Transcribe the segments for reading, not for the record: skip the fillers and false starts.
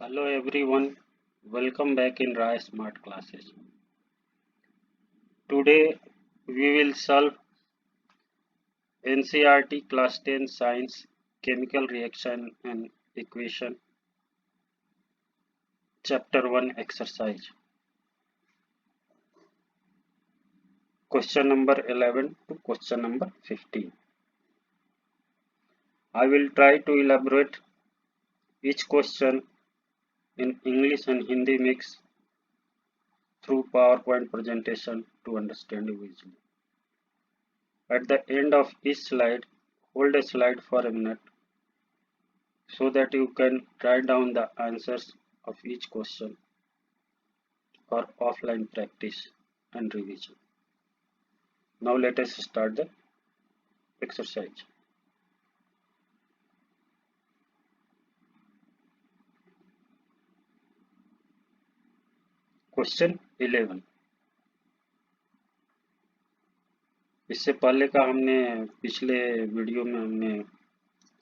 Hello everyone, welcome back in Rai Smart Classes. Today we will solve NCERT Class 10 Science Chemical Reaction and Equation Chapter 1 Exercise. Question number 11 to question number 15. I will try to elaborate each question in English and Hindi mix through PowerPoint presentation to understand you easily. At the end of each slide, hold a slide for a minute so that you can write down the answers of each question for offline practice and revision. Now let us start the exercise. Question 11. इससे पहले का हमने पिछले video में हमने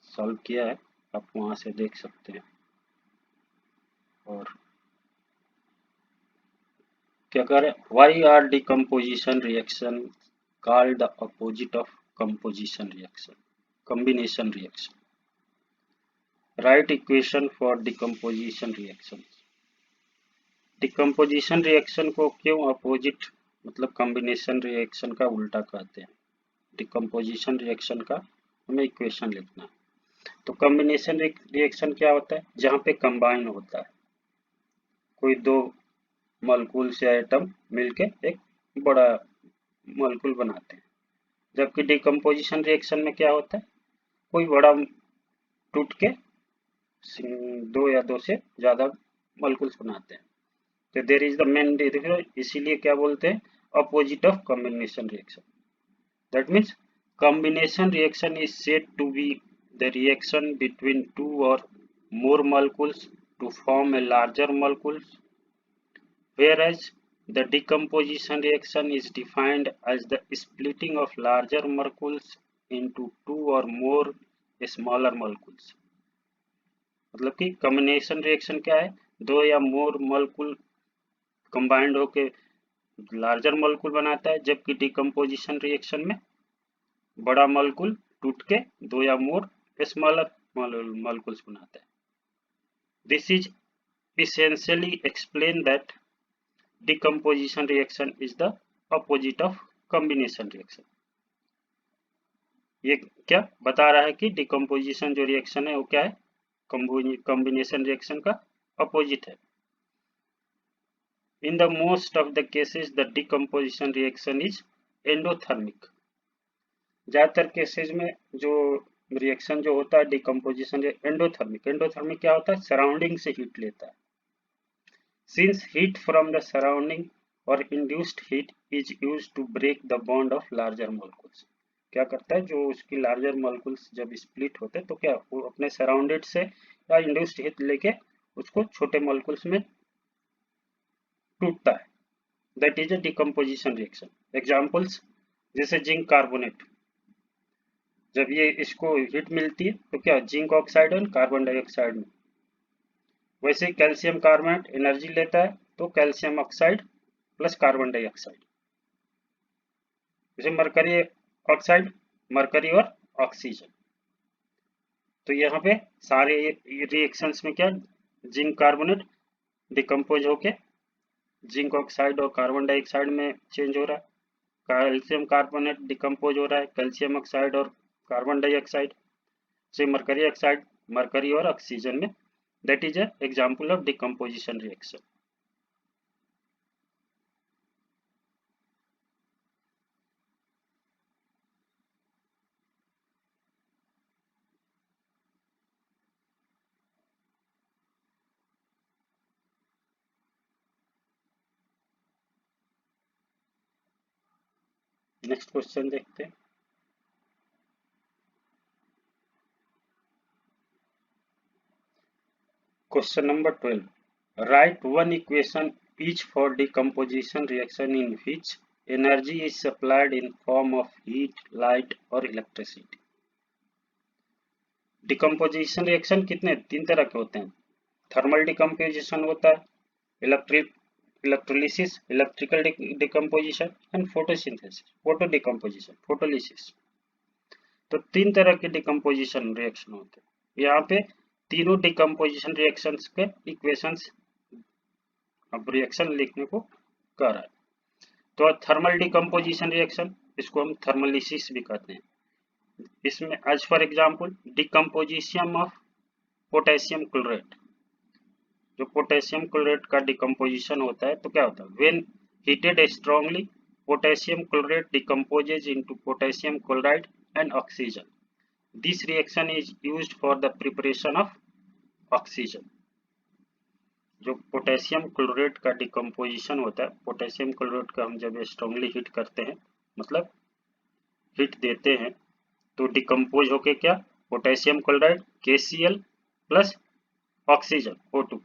solve किया है, आप वहां से देख सकते हैं। और क्या करें, why are decomposition reaction called the opposite of composition reaction, combination reaction. Write equation for decomposition reaction. Decomposition reaction को क्यों अपोजिट मतलब कॉम्बिनेशन रिएक्शन का उल्टा कहते हैं? डिकम्पोजिशन रिएक्शन का हमें इक्वेशन लिखना है। तो कॉम्बिनेशन रिएक्शन क्या होता है? जहाँ पे कंबाइन होता है, कोई दो मॉलिक्यूल से एटम मिलके एक बड़ा मॉलिक्यूल बनाते हैं। जबकि डिकम्पोजिशन रिएक्शन में क्या होता है? कोई बड़ा टूट के दो या दो से ज्यादा मॉलिक्यूल्स बनाते हैं। तो there is the main difference, इसीलिए क्या बोलते हैं? Opposite of combination reaction. That means combination reaction is said to be the reaction between two or more molecules to form a larger molecules, whereas the decomposition reaction is defined as the splitting of larger molecules into two or more smaller molecules. मतलब कि combination reaction क्या है? दो या मोर molecule combined होके larger molecule बनाता है, जबकि डिकम्पोजिशन रिएक्शन में बड़ा मॉलिक्यूल टूट के दो या मोर स्मॉलर मॉलिक्यूल्स बनाता है। This is essentially explain that decomposition reaction is the opposite of combination reaction. ये क्या बता रहा है कि डिकम्पोजिशन जो रिएक्शन है वो क्या है? कॉम्बिनेशन रिएक्शन का अपोजिट है। In the most of the cases the decomposition reaction is endothermic. ज्यादातर केसेस में जो रिएक्शन जो होता है डिकम्पोजिशन एंडोथर्मिक। एंडोथर्मिक क्या होता है? सराउंडिंग से हीट लेता है। Since heat from the surrounding और induced heat is used to break the bond of larger molecules. क्या करता है? जो उसकी लार्जर मॉलिक्यूल्स जब स्प्लिट होते हैं तो क्या वो अपने सराउंडेड से या इंड्यूस्ड हीट लेके उसको छोटे मॉलिक्यूल्स में टूटता है। That is a decomposition reaction. Examples जैसे जिंक कार्बोनेट, जब ये इसको हीट मिलती है तो क्या जिंक ऑक्साइड और कार्बन डाइऑक्साइड में। वैसे कैल्शियम कार्बोनेट एनर्जी लेता है तो calcium oxide plus carbon dioxide. जैसे मरकरी ऑक्साइड, मरकरी और ऑक्सीजन। तो यहाँ पे सारे रिएक्शंस में क्या जिंक कार्बोनेट डिकम्पोज होके जिंक ऑक्साइड और कार्बन डाइऑक्साइड में चेंज हो रहा है। कैल्शियम कार्बोनेट डिकम्पोज हो रहा है कैल्शियम ऑक्साइड और कार्बन डाइऑक्साइड से मरकरी ऑक्साइड, मरकरी और ऑक्सीजन में। That is an example of decomposition reaction. Next question देखते हैं। Question number 12. Write one equation each for decomposition reaction in which energy is supplied in form of heat, light or electricity. Decomposition reaction कितने तीन तरह के होते हैं? Thermal decomposition होता है, electrolysis, electrical decomposition and photosynthesis, photo decomposition, photolysis. तो 3 तरह के डिकम्पोजिशन रिएक्शन होते हैं। यहाँ पे तीनों डिकम्पोजिशन रिएक्शंस के इक्वेशंस अब रिएक्शन लिखने को कह रहा है। तो थर्मल डिकम्पोजिशन रिएक्शन, इसको हम थर्मलिसिस भी कहते हैं। इसमें as for example decomposition of potassium chloride, जो पोटेशियम क्लोराइड का डिकम्पोजिशन होता है तो क्या होता है, when heated strongly potassium chloride decomposes into potassium chloride and oxygen, this reaction is used for the preparation of oxygen. जो पोटेशियम क्लोराइड का डिकम्पोजिशन होता है, पोटेशियम क्लोराइड का हम जब स्ट्रांगली हीट करते हैं, मतलब हीट देते हैं, तो डिकम्पोज होके क्या, potassium chloride KCl plus oxygen O2,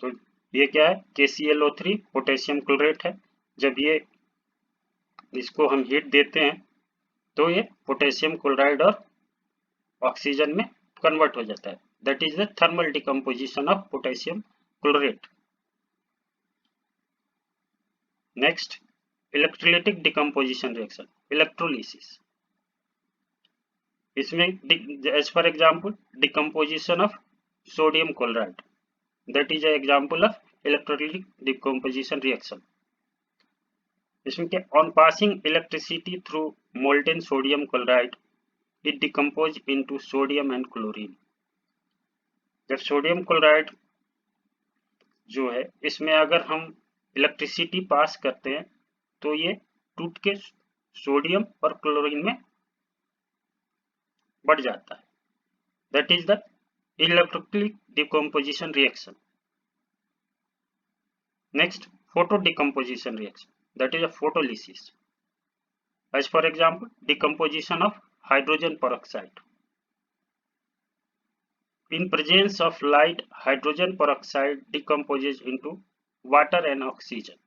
तो ये क्या है, KClO3 पोटेशियम क्लोराइड है। जब ये इसको हम हीट देते हैं तो ये पोटेशियम क्लोराइड और ऑक्सीजन में कन्वर्ट हो जाता है, that is the thermal decomposition of potassium chloride. Next, electrolytic decomposition reaction, electrolysis. इसमें as for example decomposition of sodium chloride, that is an example of electrolytic decomposition reaction। इसमें क्या, on passing electricity through molten sodium chloride it decompose into sodium and chlorine. जब sodium chloride जो है, इसमें अगर हम electricity pass करते हैं तो ये टूट के सोडियम और क्लोरीन में बढ़ जाता है, that is the electrolytic decomposition reaction. Next, photo decomposition reaction, that is a photolysis. As for example, decomposition of hydrogen peroxide. In presence of light, hydrogen peroxide decomposes into water and oxygen.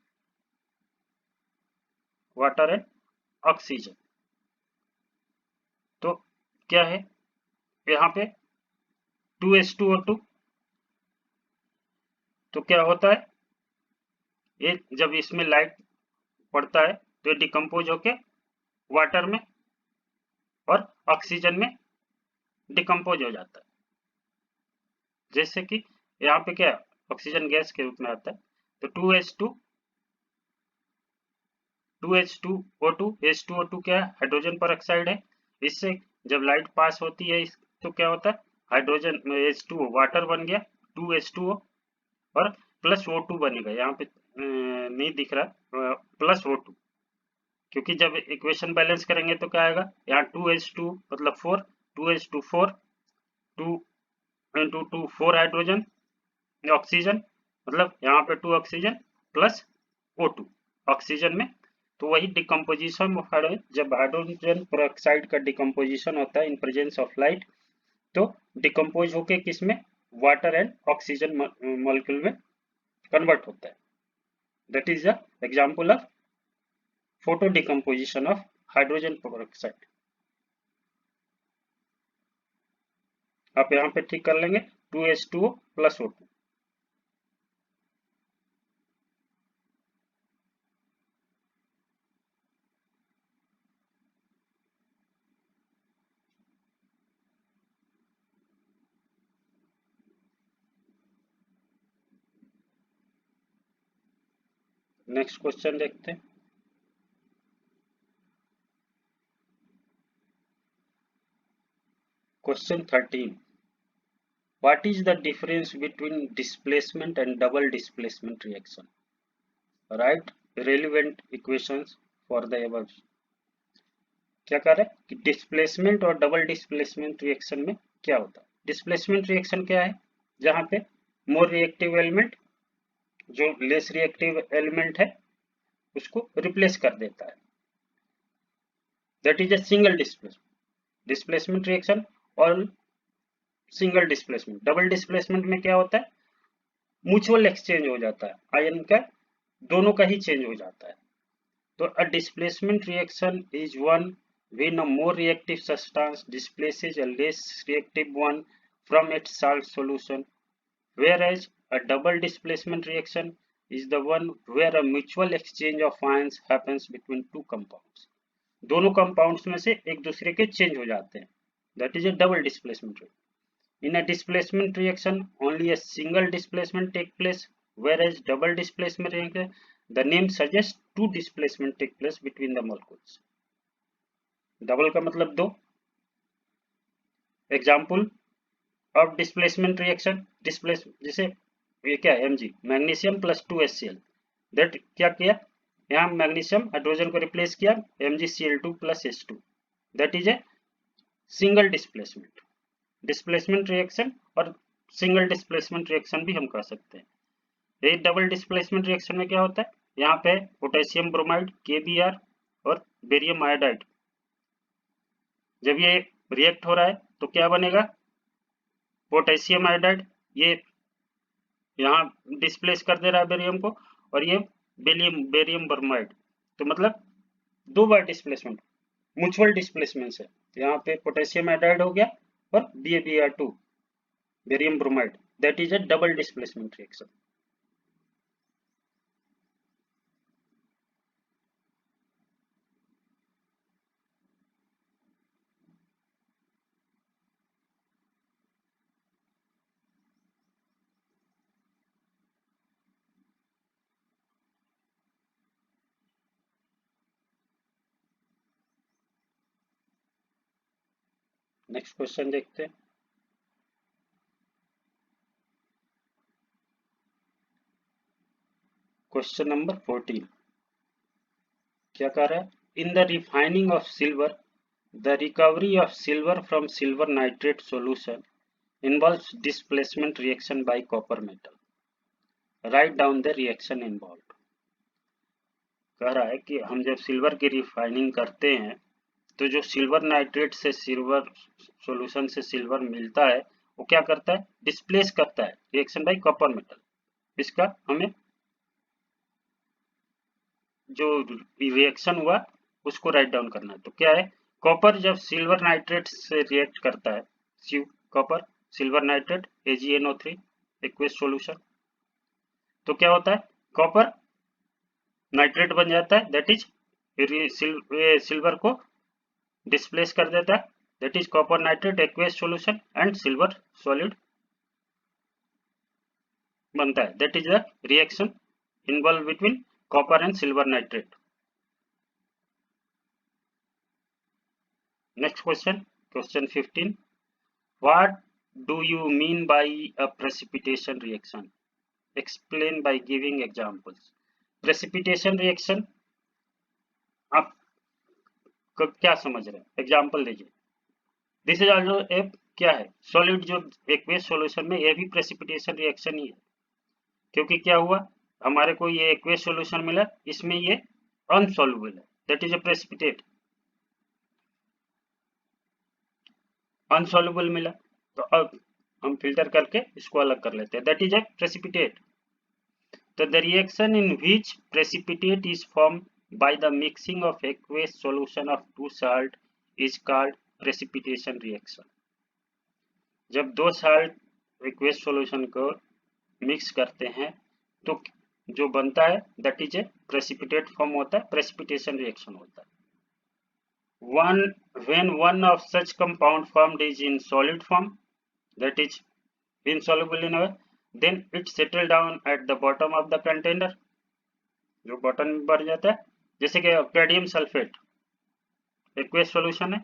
Water and oxygen. तो क्या है यहाँ पे 2H2O2, तो क्या होता है, ये जब इसमें लाइट पड़ता है तो ये डिकम्पोज होके वाटर में और ऑक्सीजन में डिकम्पोज हो जाता है। जैसे कि यहाँ पे क्या ऑक्सीजन गैस के रूप में आता है, तो 2H2O2 H2O2 क्या है, हाइड्रोजन पर ऑक्साइड है। इससे जब लाइट पास होती है तो क्या होता है, हाइड्रोजन H2O वाटर बन गया, 2H2O और प्लस O2 बनेगा। यहाँ पे नहीं दिख रहा प्लस O2, क्योंकि जब इक्वेशन बैलेंस करेंगे तो क्या आएगा, यहाँ 2H2 मतलब 4, 2H2 4, 2 into 2 4 हाइड्रोजन ऑक्सीजन, मतलब यहाँ पे 2 ऑक्सीजन प्लस O2 ऑक्सीजन में। तो वही डिकम्पोजिशन ऑफ हाइड्रोजन, जब हाइड्रोजन पेरोक्साइड का डिकम्पोजिशन होता है इन प्रेजेंस ऑफ लाइट, तो डिकम्पोज होके किसमें, वाटर एंड ऑक्सीजन मॉलिक्यूल में कन्वर्ट होता है, that is the example of photo decomposition of hydrogen peroxide. आप यहाँ पे ठीक कर लेंगे 2H2O plus O2। Next question देखते हैं। Question 13. What is the difference between displacement and double displacement reaction? Write relevant equations for the above. क्या कर रहे हैं कि डिस्प्लेसमेंट और डबल डिस्प्लेसमेंट रिएक्शन में क्या होता है। डिस्प्लेसमेंट रिएक्शन क्या है, जहां पे मोर रिएक्टिव एलिमेंट जो लेस रिएक्टिव एलिमेंट है उसको रिप्लेस कर देता है, that is a single displacement reaction. और सिंगल डिस्प्लेसमेंट, डबल डिस्प्लेसमेंट में क्या होता है, म्यूचुअल एक्सचेंज हो जाता है, आयन का दोनों का ही चेंज हो जाता है। तो a displacement reaction is one when a more reactive substance displaces a less reactive one from its salt solution whereas a double displacement reaction is the one where a mutual exchange of ions happens between two compounds. दोनों compounds में से एक दूसरे के change हो जाते हैं. That is a double displacement reaction. In a displacement reaction, only a single displacement take place, whereas double displacement reaction, the name suggests two displacement take place between the molecules. Double का मतलब दो. Example of displacement reaction, जैसे ये क्या है Mg, magnesium plus 2HCl. That क्या किया, यहाँ मैग्नीशियम हाइड्रोजन को रिप्लेस किया MgCl2 plus H2. That is a single displacement. Displacement reaction और सिंगल डिस्प्लेसमेंट रिएक्शन भी हम कह सकते हैं. ये डबल डिस्प्लेसमेंट रिएक्शन में क्या होता है, यहाँ पे पोटेशियम ब्रोमाइड KBr और बेरियम आयोडाइड, जब ये रिएक्ट हो रहा है तो क्या बनेगा, पोटेशियम आयोडाइड ये यहाँ डिस्प्लेस कर दे रहा है बेरियम को, और ये बेरियम ब्रोमाइड, तो मतलब दो बार डिस्प्लेसमेंट, म्यूचुअल डिस्प्लेसमेंट से. यहाँ पे पोटेशियम आयोडाइड हो गया और BaBr2 barium bromide. That is a double displacement reaction. Next question देखते हैं. क्वेश्चन नंबर 14 क्या कह रहा है, in the refining of silver the recovery of silver from silver nitrate solution involves displacement reaction by copper metal. Write down the reaction involved. कह रहा है कि हम जब सिल्वर की रिफाइनिंग करते हैं तो जो सिल्वर नाइट्रेट से सिल्वर सॉल्यूशन से सिल्वर मिलता है वो क्या करता है, डिस्प्लेस करता है रिएक्शन बाय कॉपर मेटल. इसका हमें जो रिएक्शन हुआ उसको राइट डाउन करना है. तो क्या है, कॉपर जब सिल्वर नाइट्रेट से रिएक्ट करता है, copper silver nitrate AgNO3 aqueous solution, तो क्या होता है, कॉपर नाइट्रेट बन जाता है. दैट इज सिल्वर को डिस्प्लेस कर देता है. That is copper nitrate aqueous solution and silver solid बनता है. That is the reaction involve between copper and silver nitrate. Next question, question 15. What do you mean by a precipitation reaction? Explain by giving examples. Precipitation reaction आप क्या समझ रहे हैं, example दीजिए. This is also a क्या है, solid जो aqueous solution में ये भी प्रेसिपिटेशन रिएक्शन ही है, क्योंकि क्या हुआ, हमारे को ये एक्वेस सॉल्यूशन मिला, इसमें ये अनसॉल्युबल है. That is a precipitate. Insoluble मिला तो अब हम फिल्टर करके इसको अलग कर लेते हैं. That is a precipitate. तो the reaction in which precipitate is form by the mixing of aqueous solution of two salt is called precipitation reaction. जब दो साल्ट एक्वेस सॉल्यूशन को मिक्स करते हैं तो जो बनता है that is a precipitate form होता है, प्रेसिपिटेशन रिएक्शन होता है. when one of such compound formed is in solid form, that is insoluble in air, then it settle down at the bottom of the container. जो bottom में बढ़ जाता है, जैसे कि कैडमियम सल्फेट एक्वेस सॉल्यूशन है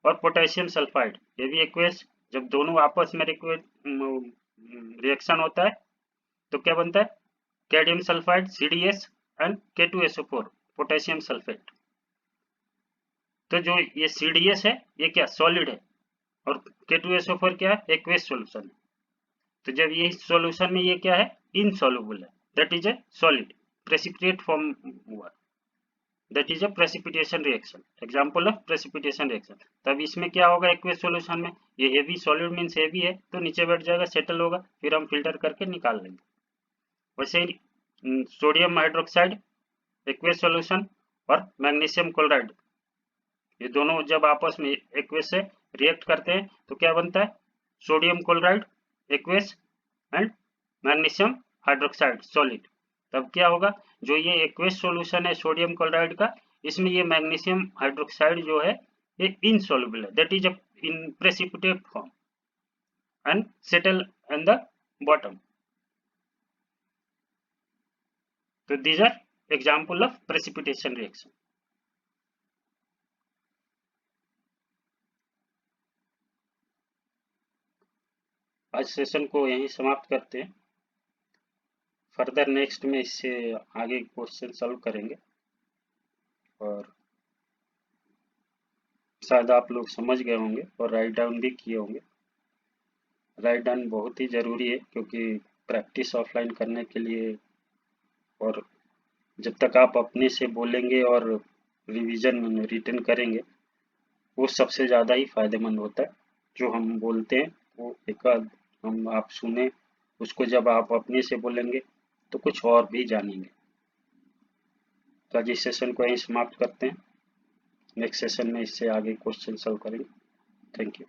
और पोटेशियम सल्फाइड ये भी एक्वेस. जब दोनों आपस में रिएक्शन होता है तो क्या बनता है, cadmium sulphide CdS and K2SO4 potassium sulphate. तो जो ये CdS है ये क्या सॉलिड है और K2SO4 क्या है, एक्वेस सॉल्यूशन है. तो जब ये सॉल्यूशन में ये क्या है, इनसॉल्युबल है, that is a solid precipitate form हुआ, that is a precipitation reaction. Example of precipitation reaction. तब इसमें क्या होगा, एक्वेस सॉल्यूशन में ये हेवी सॉलिड मींस हेवी है तो नीचे बैठ जाएगा, सेटल होगा, फिर हम फिल्टर करके निकाल लेंगे. वैसे ही सोडियम हाइड्रोक्साइड एक्वेस सॉल्यूशन और मैग्नीशियम क्लोराइड ये दोनों जब आपस में एक्वेस से रिएक्ट करते हैं तो क्या बनता है, sodium chloride aqueous and magnesium hydroxide solid. तब क्या होगा, जो ये एक्वेस सॉल्यूशन है सोडियम क्लोराइड का, इसमें ये मैग्नीशियम हाइड्रोक्साइड जो है ये इनसॉल्युबल है, that is in precipitate form and settle in the bottom. तो these are example of precipitation reaction। आज सेशन को यहीं समाप्त करते हैं। फर्दर नेक्स्ट में इससे आगे क्वेश्चन सॉल्व करेंगे और शायद आप लोग समझ गए होंगे और राइट डाउन भी किए होंगे। राइट डाउन बहुत ही ज़रूरी है क्योंकि प्रैक्टिस ऑफलाइन करने के लिए, और जब तक आप अपने से बोलेंगे और रिवीजन रिटन करेंगे वो सबसे ज़्यादा ही फायदेमंद होता है। जो हम बोलते हैं वो एक हम आप सुने, उसको जब आप अपने से बोलेंगे तो कुछ और भी जानेंगे। तो आज इस सेशन को यहीं समाप्त करते हैं। नेक्स्ट सेशन में इससे आगे क्वेश्चन सॉल्व करेंगे। Thank you.